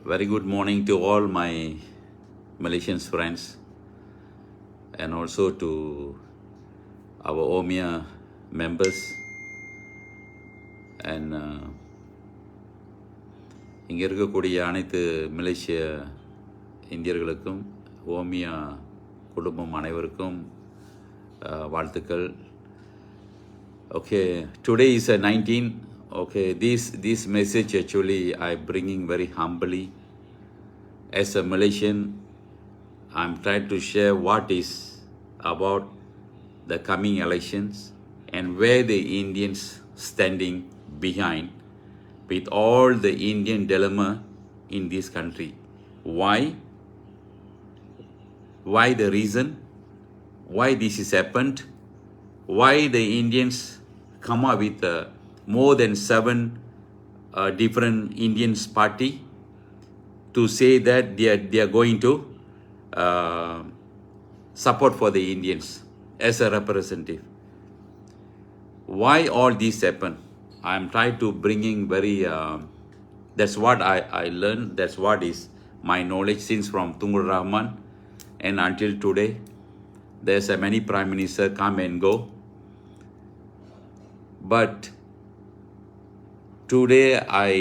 Very good morning to all my Malaysian friends and also to our OMIA members and இங்கே இருக்கக்கூடிய அனைத்து மலேசிய இந்தியர்களுக்கும் ஓமியா குடும்பம் அனைவருக்கும் வாழ்த்துக்கள். Okay, today is 19. Okay, this message actually I'm bringing very humbly. As a Malaysian, I'm trying to share what is about the coming elections and where the Indians standing behind with all the Indian dilemma in this country. Why? Why the reason? Why this has happened? Why the Indians come up with more than 7 different Indians party to say that they are going to support for the Indians as a representative. Why all this happen? I'm trying to bringing very, that's what I learned, that's what is my knowledge since from Tungul Rahman and until today. There's a many prime minister come and go. But today I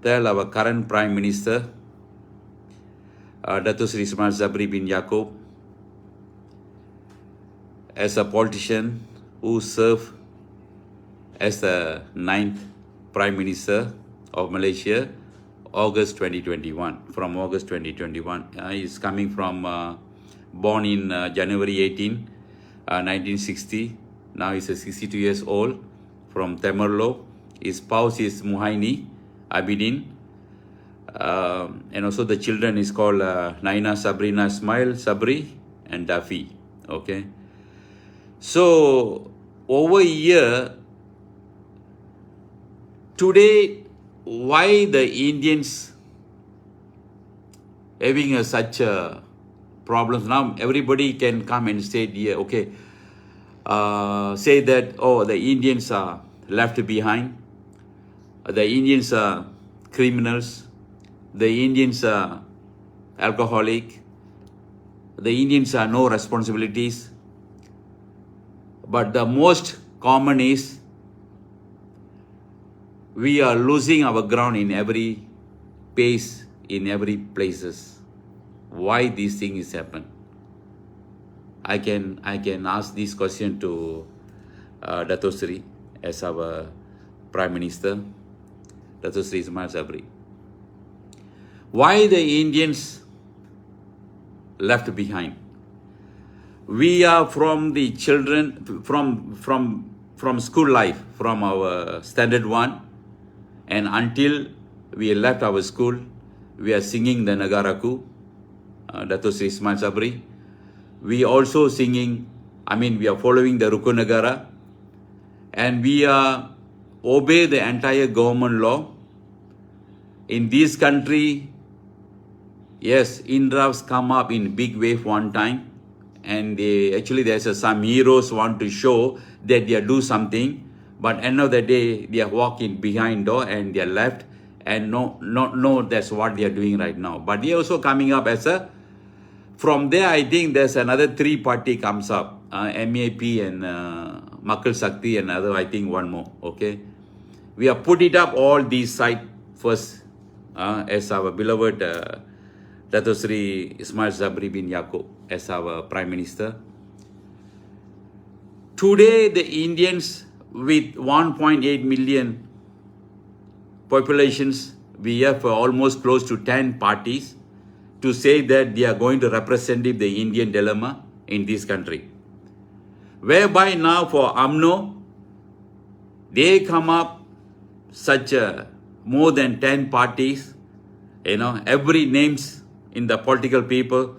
tell our current prime minister, Dato Sri Ismail Sabri bin Yaakob, as a politician who served as the 9th Prime Minister of Malaysia, August 2021, from August 2021. He is coming from, born in January 18, 1960. Now he's 62 years old, from Temerloh. His spouse is Muhaini Abidin. And also the children is called Naina Sabrina Ismail Sabri and Dafi. Okay. So over a year, today, why the Indians having such a problems now? Everybody can come and say, yeah, okay, say that, oh, the Indians are left behind, the Indians are criminals, the Indians are alcoholic, the Indians are no responsibilities. But the most common is we are losing our ground in every pace, in every places. Why these things happen? I can ask this question to Dato Sri as our Prime Minister, Dato Sri Ismail Sabri. Why the Indians left behind? We are from the children, from school life, from our standard 1, and until we left our school, we are singing the Nagaraku, Dato Sri Ismail Sabri. We also singing, we are following the Rukun Negara, and we are obey the entire government law. In this country, yes, Indras come up in big wave one time, and there's some heroes want to show that they do something, but end of the day, they are walking behind door and they are left and no, that's what they are doing right now. But they are also coming up as a, from there, I think there's another 3 party comes up, MAP and Makal Sakti and other, I think one more, okay. We have put it up all these side first as our beloved Dato Sri Ismail Sabri bin Yaakob as our Prime Minister. Today, the Indians with 1.8 million populations, we have almost close to 10 parties to say that they are going to represent the Indian dilemma in this country. Whereby now for UMNO, they come up such more than 10 parties, every names in the political people,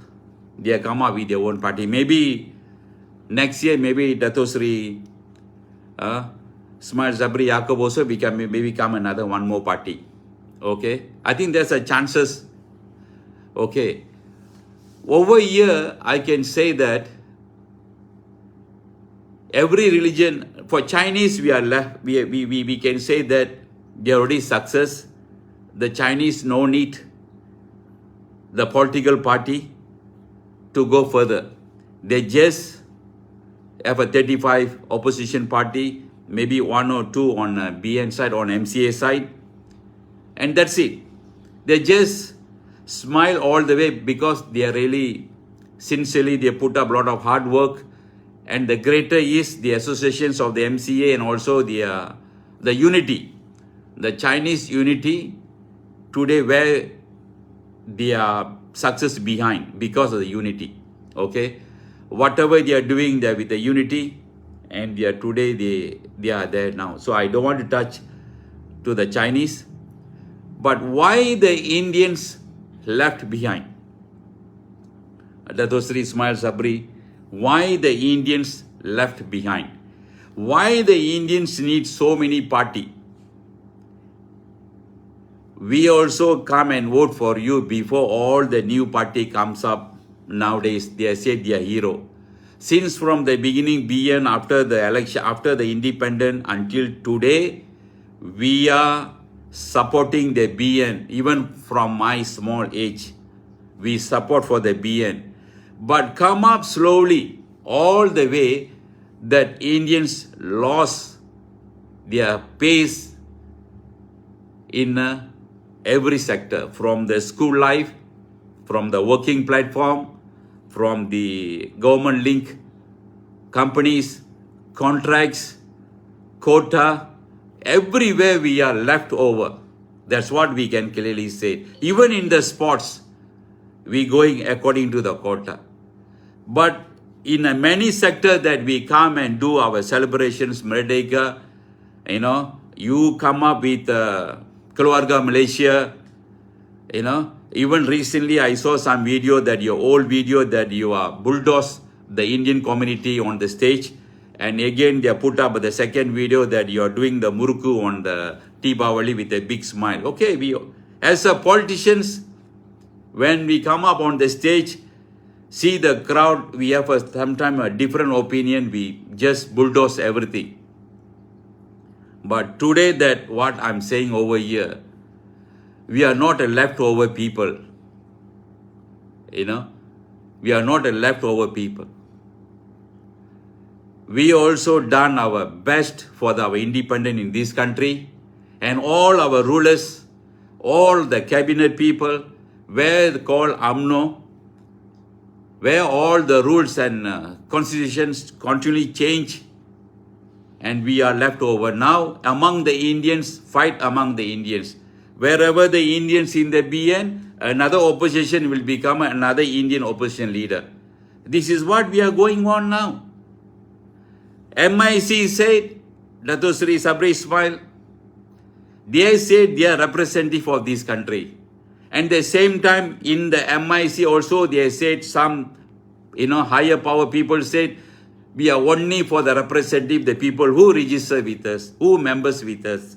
they come up with their own party. Maybe next year, maybe Dato Sri Ismail Sabri Yaakob also become another one more party. Okay, I think there's a chances. Okay, over here, I can say that every religion, for Chinese, we are left, we can say that they are already success. the Chinese no need the political party to go further. They just have a 35 opposition party, maybe 1 or 2 on BN side, on MCA side, and that's it. They just smile all the way because they are really, sincerely, they put up a lot of hard work, and the greater is the associations of the MCA and also the unity. The Chinese unity today, where their success behind because of the unity. Okay, whatever they are doing, they are with the unity, and they are today they are there now. So I don't want to touch to the Chinese, but why the Indians left behind? Dato Sri Ismail Sabri, why the Indians left behind? Why the Indians need so many party? We also come and vote for you before all the new party comes up nowadays. They say they are hero. Since from the beginning, BN, after the election, after the independence until today, we are supporting the BN. Even from my small age, we support for the BN. But come up slowly, all the way, that Indians lost their pace in every sector, from the school life, from the working platform, from the government link companies, contracts, quota, everywhere we are left over. That's what we can clearly say. Even in the sports, we going according to the quota. But in many sectors that we come and do our celebrations, Merdeka, you come up with Keluarga Malaysia, even recently I saw some video, that your old video, that you are bulldoze the Indian community on the stage, and again they put up the second video that you are doing the muruku on the Deepavali with a big smile. Okay, we as a politicians, when we come up on the stage, see the crowd, we have sometimes a different opinion, we just bulldoze everything. But today, that what I'm saying over here, we are not a leftover people. We are not a leftover people. We also done our best for our independence in this country, and all our rulers, all the cabinet people, where called UMNO, where all the rules and constitutions continually change, and we are left over. Now, among the Indians, fight among the Indians. Wherever the Indians in the BN, another opposition will become another Indian opposition leader. This is what we are going on now. MIC said, Dato Sri Sabri Ismail, they said they are representative of this country. And at the same time, in the MIC also, they said some, higher power people said, we are only for the representative, the people who register with us, who members with us.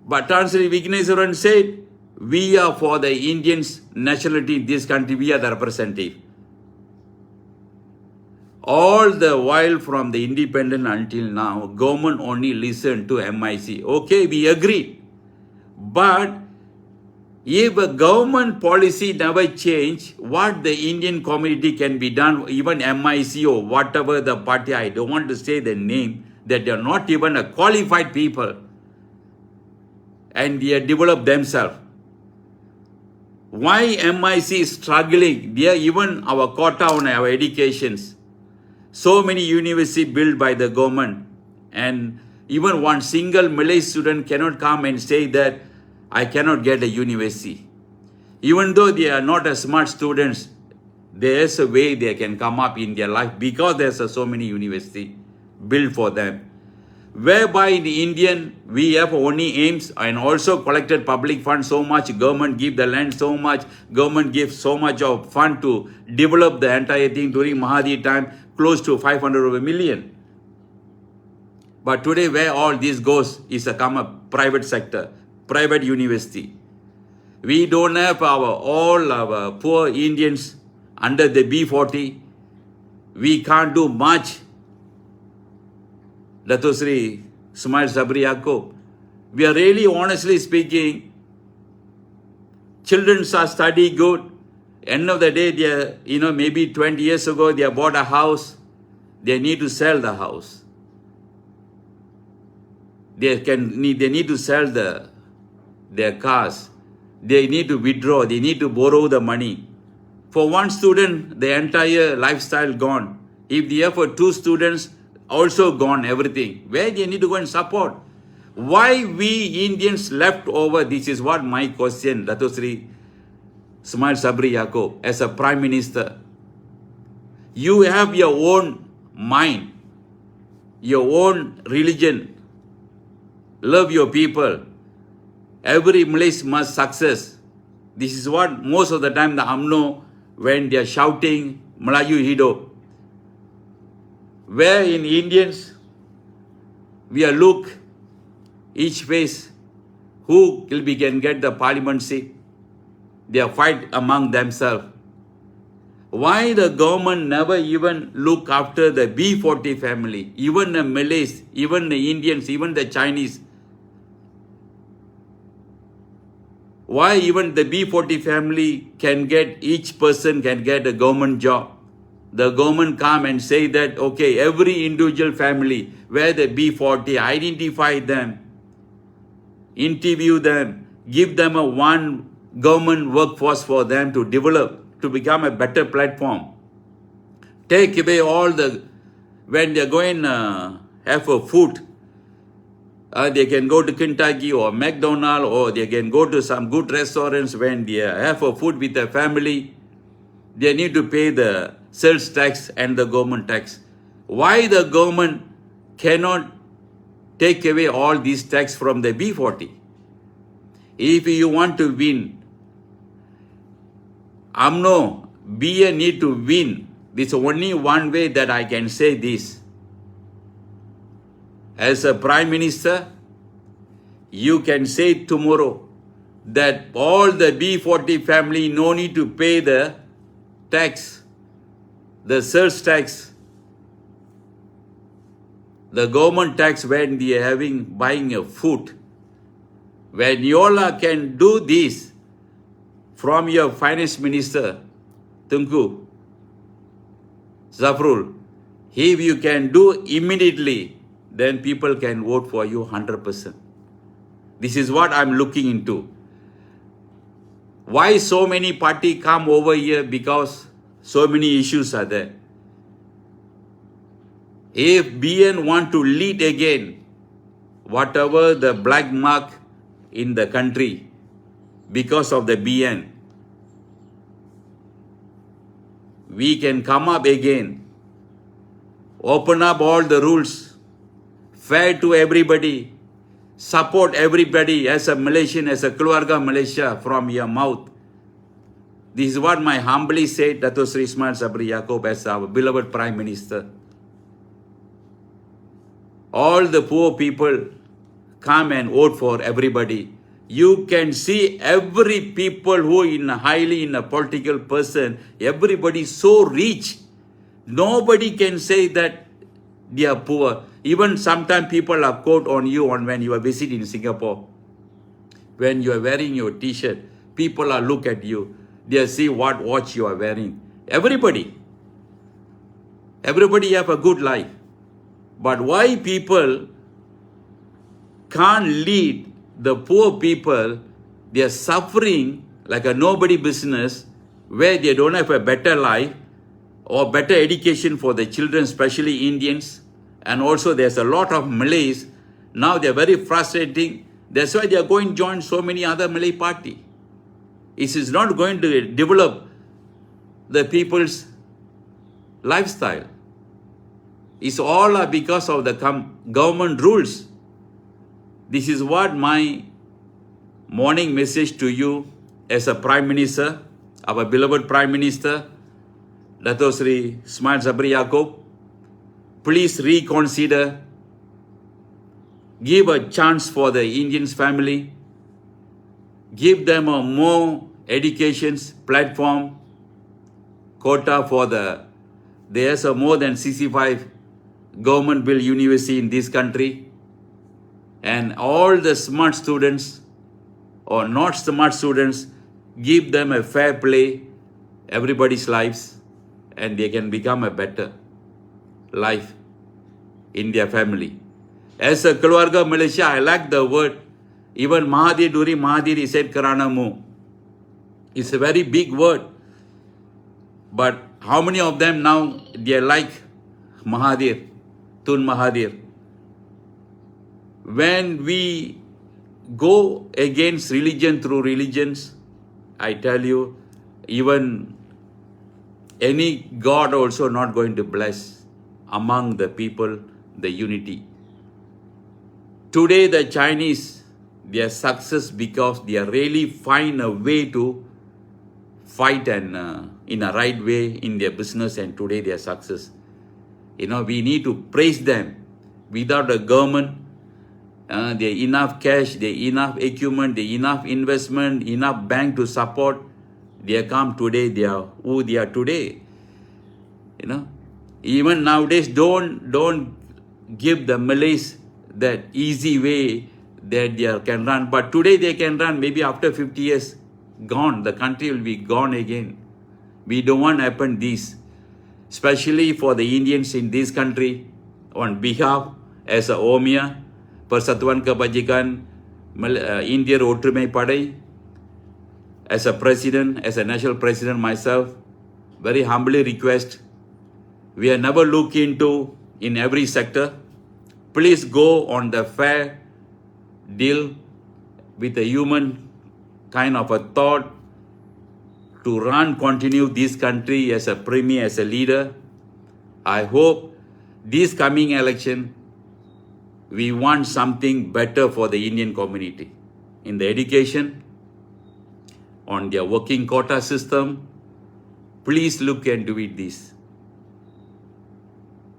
But Tan Sri Vigneswaran said, we are for the Indians' nationality in this country, we are the representative. All the while from the independence until now, government only listened to MIC. Okay, we agree. But if a government policy never change, what the Indian community can be done, even MIC or whatever the party, I don't want to say the name, that they are not even a qualified people, and they develop themselves. Why MIC is struggling? They are even our quota on our educations. So many universities built by the government, and even one single Malay student cannot come and say that I cannot get a university. Even though they are not as smart students, there is a way they can come up in their life because there's so many universities built for them. Whereby in the Indian, we have only aims and also collected public funds so much, government give the land so much, government gives so much of fund to develop the entire thing during Mahathir time, close to 500 million. But today where all this goes is a private sector, private university. We don't have all our poor Indians under the B40. We can't do much. Dato Sri Sumail Sabri Yaakob, we are really honestly speaking, children are study good. End of the day, they maybe 20 years ago, they bought a house. They need to sell the house. They need to sell their cars. They need to withdraw. They need to borrow the money. For one student, the entire lifestyle gone. If they have for two students, also gone everything. Where they need to go and support? Why we Indians left over? This is what my question, Dato Sri Ismail Sabri Yaakob, as a Prime Minister. You have your own mind, your own religion. Love your people. Every Malaysian must success. This is what most of the time the UMNO, when they are shouting Melayu Hidup. Where in Indians, we are look each face who can get the parliament seat. They are fight among themselves. Why the government never even look after the B40 family, even the Malays, even the Indians, even the Chinese? Why even the B40 family each person can get a government job? The government come and say that, okay, every individual family, where the B40, identify them, interview them, give them a one government workforce for them to develop, to become a better platform. Take away all when they're going have a food, they can go to Kentucky or McDonald's, or they can go to some good restaurants. When they have a food with their family, they need to pay the sales tax and the government tax. Why the government cannot take away all these tax from the B40? If you want to win, UMNO, BA need to win. There's only one way that I can say this. As a Prime Minister, you can say tomorrow that all the B40 family no need to pay the tax, the sales tax, the government tax when they are buying a food. When you all can do this from your finance minister, Tunku Zafrul, if you can do immediately, then people can vote for you 100%. This is what I'm looking into. Why so many parties come over here? Because so many issues are there. If BN want to lead again, whatever the black mark in the country because of the BN, we can come up again, open up all the rules, fair to everybody, support everybody as a Malaysian, as a Keluarga Malaysia from your mouth. This is what my humbly said, Dato Sri Ismail Sabri Yaakob, as our beloved Prime Minister. All the poor people come and vote for everybody. You can see every people who highly in a political person, everybody so rich. Nobody can say that they are poor. Even sometimes people are quote on you when you are visiting Singapore. When you are wearing your t-shirt, people are look at you. They see what watch you are wearing. Everybody have a good life. But why people can't lead the poor people? They are suffering like a nobody business, where they don't have a better life or better education for the children, especially Indians. And also there's a lot of Malays. Now they're very frustrating. That's why they are going to join so many other Malay party. It is not going to develop the people's lifestyle. It's all because of the government rules. This is what my morning message to you as a Prime Minister, our beloved Prime Minister, Dato Sri Ismail Sabri Yaakob. Please reconsider. Give a chance for the Indians family. Give them a more education platform, quota for there's a more than 65 government built university in this country. And all the smart students or not smart students, give them a fair play, everybody's lives, and they can become a better life in their family. As a keluarga Malaysia, I like the word. Even Mahathir, during Mahathir, he said Kerana Mu. It's a very big word. But how many of them now, they like Mahathir, Tun Mahathir? When we go against religion through religions, I tell you, even any God also not going to bless among the people the unity. Today the Chinese, their success because they are really find a way to fight and in a right way in their business, and today their success. You know, we need to praise them. Without the government, there enough cash, there enough equipment, there enough investment, enough bank to support. They come today, they are who they are today. You know, even nowadays, don't give the Malays that easy way that they can run. But today they can run. Maybe after 50 years, gone. The country will be gone again. We don't want to happen this, especially for the Indians in this country. On behalf as a OMIA, Persatuan Kebajikan India Ottumai Padai, as a president, as a national president myself, very humbly request, we have never looked into in every sector. Please go on the fair deal with a human kind of a thought to continue this country as a premier, as a leader. I hope this coming election, we want something better for the Indian community in the education, on their working quota system. Please look and do it this.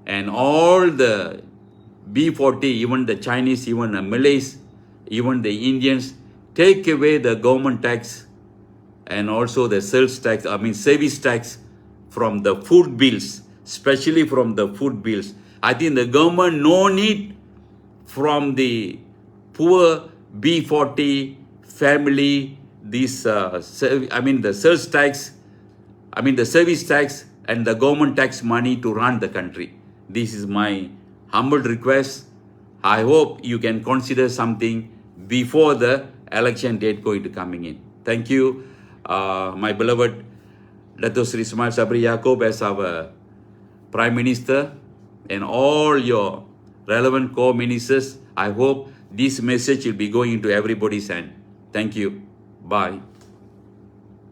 And all the B40, even the Chinese, even the Malays, even the Indians, take away the government tax and also the sales tax, service tax from the food bills, especially from the food bills. I think the government no need from the poor B40 family, this, the sales tax, the service tax and the government tax money to run the country. This is my humble request. I hope you can consider something before the election date going to coming in. Thank you, my beloved Dato Sri Ismail Sabri Yaakob as our Prime Minister and all your relevant co-ministers. I hope this message will be going into everybody's hand. Thank you. Bye.